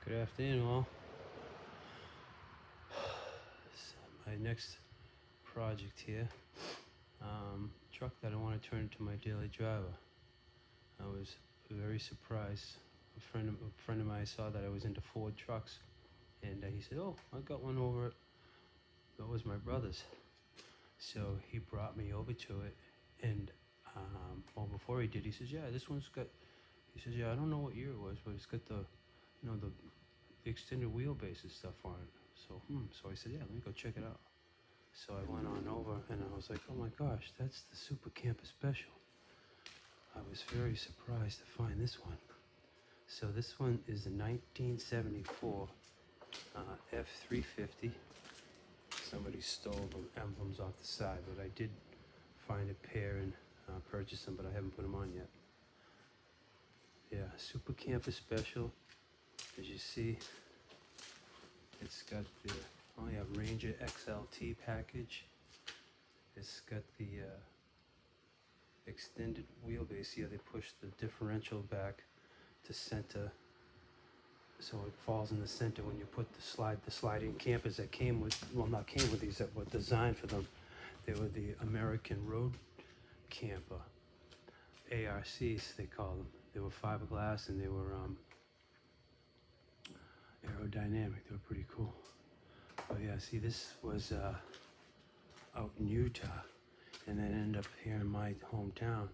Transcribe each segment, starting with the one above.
Good afternoon, all. So my next project here, truck that I want to turn into my daily driver. I was very surprised. A friend of mine saw that I was into Ford trucks, and he said, "Oh, I got one over it." That was my brother's. So he brought me over to it, and well, before he did, he says, "Yeah, this one's got." He says, "Yeah, I don't know what year it was, but it's got the extended wheelbase and stuff on it." So I said, "Yeah, let me go check it out." So I went on over, and I was like, "Oh my gosh, that's the Super Camper Special." I was very surprised to find this one. So this one is a 1974 F350. Somebody stole the emblems off the side, but I did find a pair and purchase them, but I haven't put them on yet. Yeah, Super Camper Special. As you see, it's got the Ranger XLT package. It's got the extended wheelbase. Here they push the differential back to center, so it falls in the center when you put the sliding campers that came with, well, not came with these, that were designed for them. They were the American Road Camper, ARCs they call them. They were fiberglass and they were aerodynamic. They were pretty cool. But yeah, see, this was out in Utah, and then ended up here in my hometown,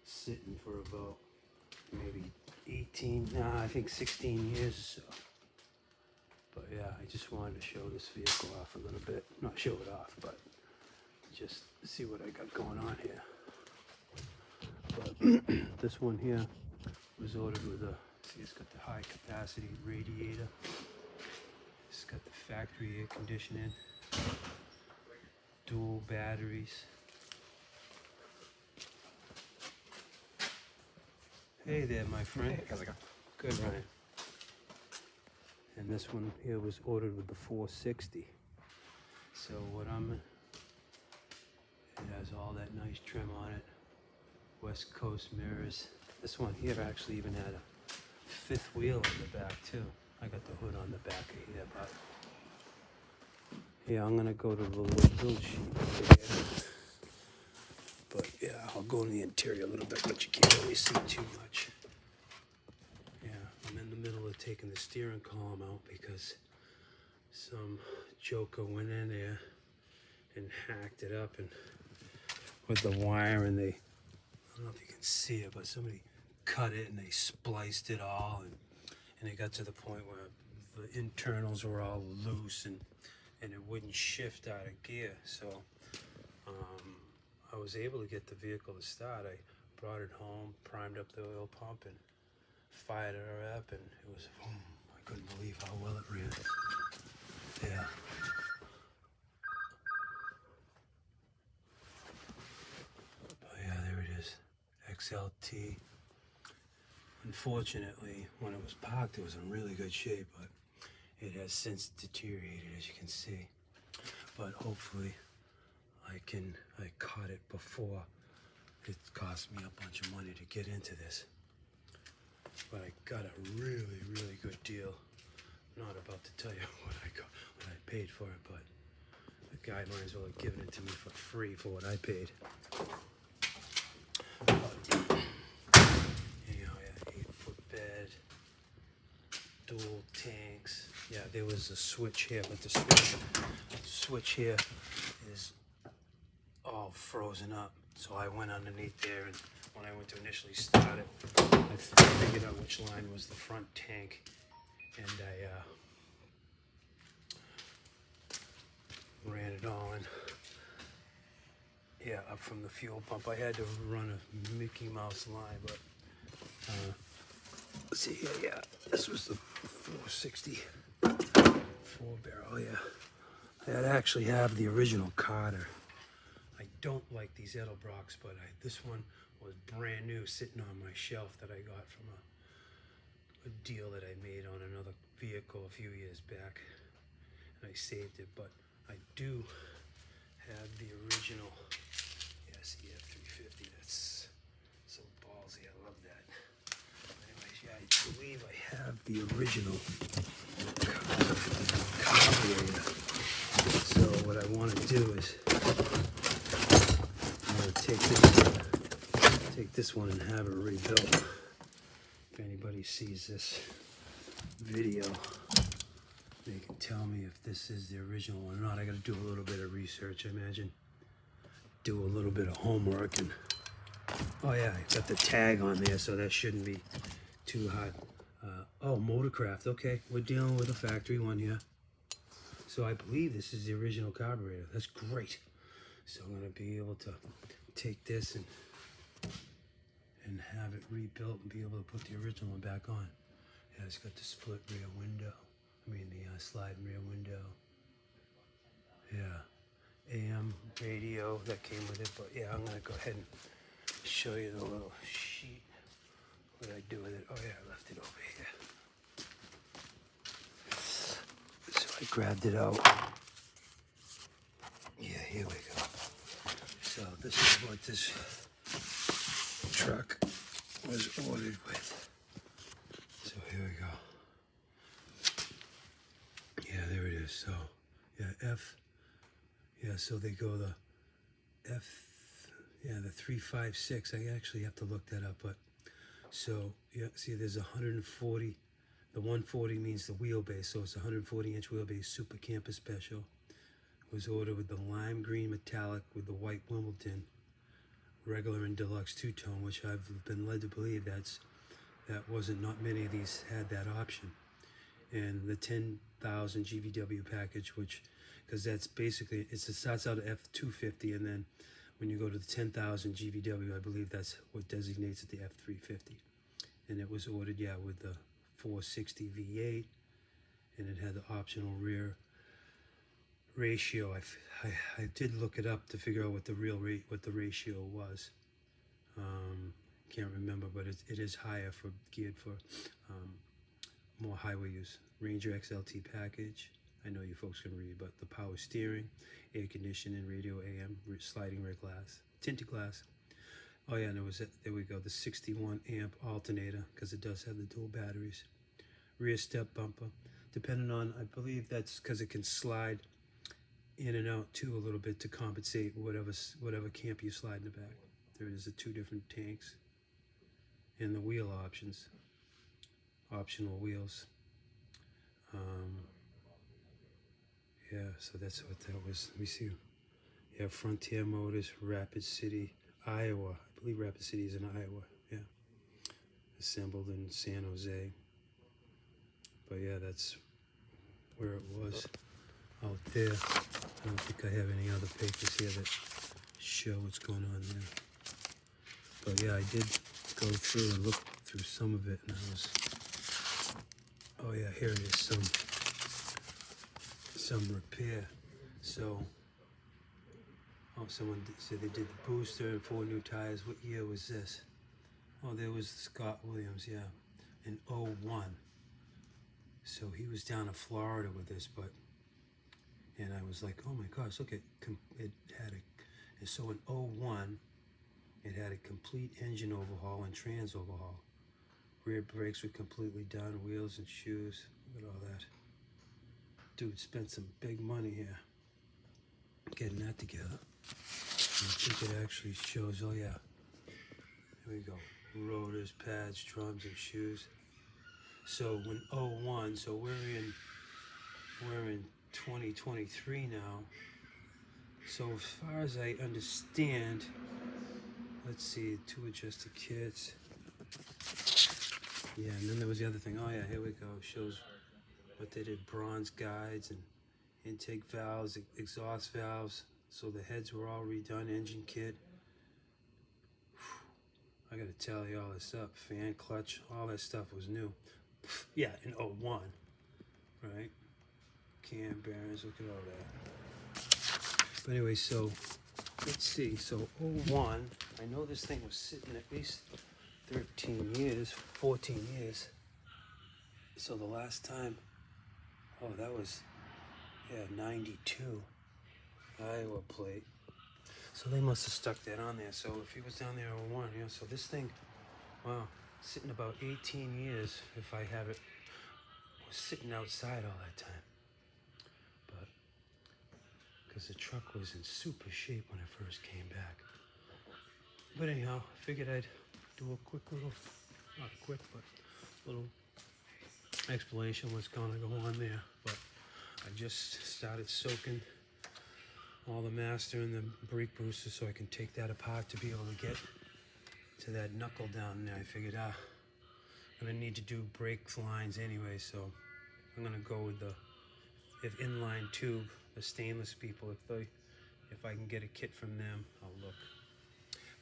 sitting for about maybe 16 years or so. But yeah, I just wanted to show this vehicle off a little bit. Not show it off, but just see what I got going on here. But this one here was ordered with see, it's got the high capacity radiator. It's got the factory air conditioning, dual batteries. Hey there, my friend. Hey, how's it going? Good, Ryan. And this one here was ordered with the 460. So it has all that nice trim on it. West Coast mirrors. This one here actually even had a fifth wheel on the back too. I got the hood on the back of here, but yeah, I'm gonna go to the little build sheet here. But yeah, I'll go in the interior a little bit, but you can't really see too much. Yeah, I'm in the middle of taking the steering column out because some joker went in there and hacked it up and with the wire, and I don't know if you can see it, but somebody cut it and they spliced it all, and it got to the point where the internals were all loose and it wouldn't shift out of gear. So I was able to get the vehicle to start. I brought it home, primed up the oil pump, and fired her up, and it was, I couldn't believe how well it ran. Yeah. Oh yeah, there it is, XLT. Unfortunately, when it was parked, it was in really good shape, but it has since deteriorated, as you can see. But hopefully, I caught it before it cost me a bunch of money to get into this. But I got a really, really good deal. I'm not about to tell you what I paid for it, but the guy might as well have given it to me for free for what I paid. But, you know, yeah, 8-foot bed, dual tanks. Yeah, there was a switch here, but the switch here is all frozen up. So I went underneath there, and when I went to initially start it, I figured out which line was the front tank, and I ran it all in. Yeah, up from the fuel pump. I had to run a Mickey Mouse line, but let's see here. Yeah, this was the 460 4-barrel. Yeah, I actually have the original Carter. I don't like these Edelbrocks, but this one was brand new, sitting on my shelf that I got from a deal that I made on another vehicle a few years back, and I saved it. But I do have the original. Yes, F350. That's so ballsy. I love that. Anyways, Okay, I believe I have the original carburetor. So what I want to do is I'm going to take this one and have it rebuilt. If anybody sees this video, they can tell me if this is the original one or not. I got to do a little bit of research, I imagine. Do a little bit of homework, and oh yeah, I got the tag on there, so that shouldn't be too hard. Oh, Motorcraft. Okay, we're dealing with a factory one here. So I believe this is the original carburetor. That's great. So I'm going to be able to take this and have it rebuilt and be able to put the original one back on. Yeah, it's got the split rear window. I mean the slide rear window. Yeah, AM radio that came with it. But yeah, I'm going to go ahead and show you the little sheet. What did I do with it? Oh yeah, I left it over here. So I grabbed it out. Yeah, here we go. So this is what this truck was ordered with. So here we go. Yeah, there it is. So yeah, F. Yeah, so they go the F. Yeah, the 356. I actually have to look that up, but so yeah, see, there's 140. The 140 means the wheelbase, so it's a 140-inch wheelbase Super Camper Special. It was ordered with the lime green metallic with the white Wimbledon, regular and deluxe two-tone, which I've been led to believe that wasn't, not many of these had that option. And the 10,000 GVW package, which, because that's basically, it starts out at F250, and then when you go to the 10,000 GVW, I believe that's what designates it the F350. And it was ordered, yeah, with the 460 V8, and it had the optional rear ratio. I did look it up to figure out what the ratio was. Can't remember, but it is higher for geared for more highway use. Ranger XLT package. I know you folks can read, but the power steering, air conditioning, radio AM, sliding rear glass, tinted glass. Oh yeah, and there we go, the 61 amp alternator, because it does have the dual batteries. Rear step bumper, depending on, I believe that's because it can slide in and out too a little bit to compensate whatever camp you slide in the back. There is the two different tanks. And the wheel options, optional wheels. Yeah, so that's what that was. Let me see. Yeah, Frontier Motors, Rapid City, Iowa. I believe Rapid City is in Iowa. Yeah. Assembled in San Jose. But yeah, that's where it was out there. I don't think I have any other papers here that show what's going on there. But yeah, I did go through and look through some of it, and I was, oh yeah, here it is, some repair. So, oh, someone said they did the booster and 4 new tires. What year was this? Oh, there was Scott Williams, yeah, in 01. So he was down in Florida with this, and I was like, oh my gosh, look, it had and so in 01, it had a complete engine overhaul and trans overhaul. Rear brakes were completely done, wheels and shoes. Look at all that. Dude spent some big money here getting that together. And I think it actually shows, oh yeah, here we go. Rotors, pads, drums, and shoes. So when 01, so we're in 2023 now. So as far as I understand, let's see, 2 adjusted kits. Yeah, and then there was the other thing. Oh yeah, here we go. Shows what they did: bronze guides and intake valves, exhaust valves. So the heads were all redone. Engine kit. I gotta tally all this up. Fan, clutch, all that stuff was new. Yeah, in 01, right? Cam bearings, look at all that. But anyway, so let's see. So 01, I know this thing was sitting at least 13 years, 14 years. So the last time, oh, that was, yeah, 92 Iowa plate. So they must have stuck that on there. So if he was down there in 01, yeah, so this thing, wow, sitting about 18 years if I have it. Was sitting outside all that time. But because the truck was in super shape when I first came back. But anyhow, I figured I'd do a quick little, not quick, but little explanation what's gonna go on there. But I just started soaking all the master and the brake booster so I can take that apart to be able to get to that knuckle down there. I figured I'm gonna need to do brake lines anyway, so I'm gonna go with the inline tube, the stainless people. If I can get a kit from them, I'll look.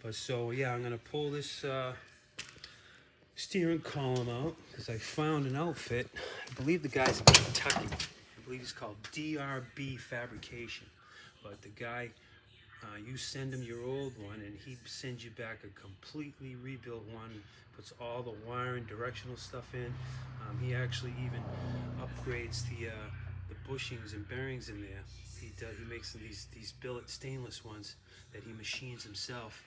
But so yeah, I'm gonna pull this steering column out because I found an outfit. I believe the guy's in Kentucky. I believe he's called DRB Fabrication. But the guy, you send him your old one and he sends you back a completely rebuilt one, puts all the wiring, directional stuff in. He actually even upgrades the bushings and bearings in there. He makes these billet stainless ones that he machines himself,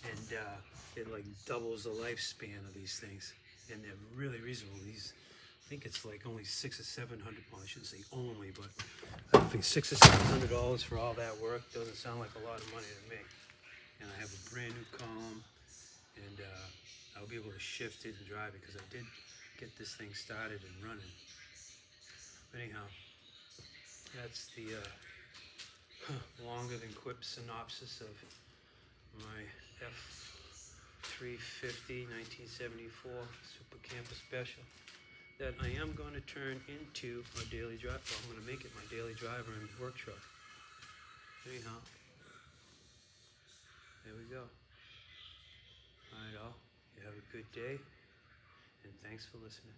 and it like doubles the lifespan of these things, and they're really reasonable. I think it's like only $600 or $700. Well, I shouldn't say only, but I think $600 or $700 for all that work doesn't sound like a lot of money to me. And I have a brand new column, and I'll be able to shift it and drive it because I did get this thing started and running. But anyhow, that's the longer than quip synopsis of my F350 1974 Super Camper Special that I am going to turn into my daily driver. Well, I'm going to make it my daily driver and work truck. Anyhow, there we go. All right, all. You have a good day, and thanks for listening.